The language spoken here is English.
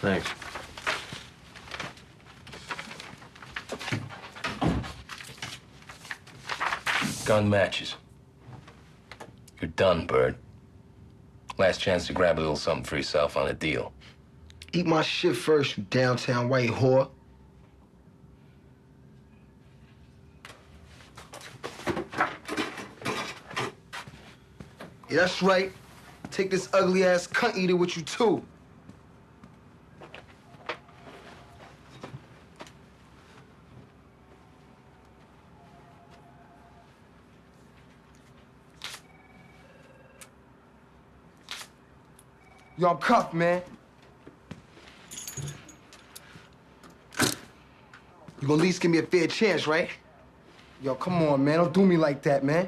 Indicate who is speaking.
Speaker 1: Thanks.
Speaker 2: Gun matches. You're done, Bird. Last chance to grab a little something for yourself on a deal.
Speaker 3: Eat my shit first, you downtown white whore. Yeah, that's right. Take this ugly-ass cunt eater with you, too. Yo, I'm cuffed, man. You gonna at least give me a fair chance, right? Yo, come on, man. Don't do me like that, man.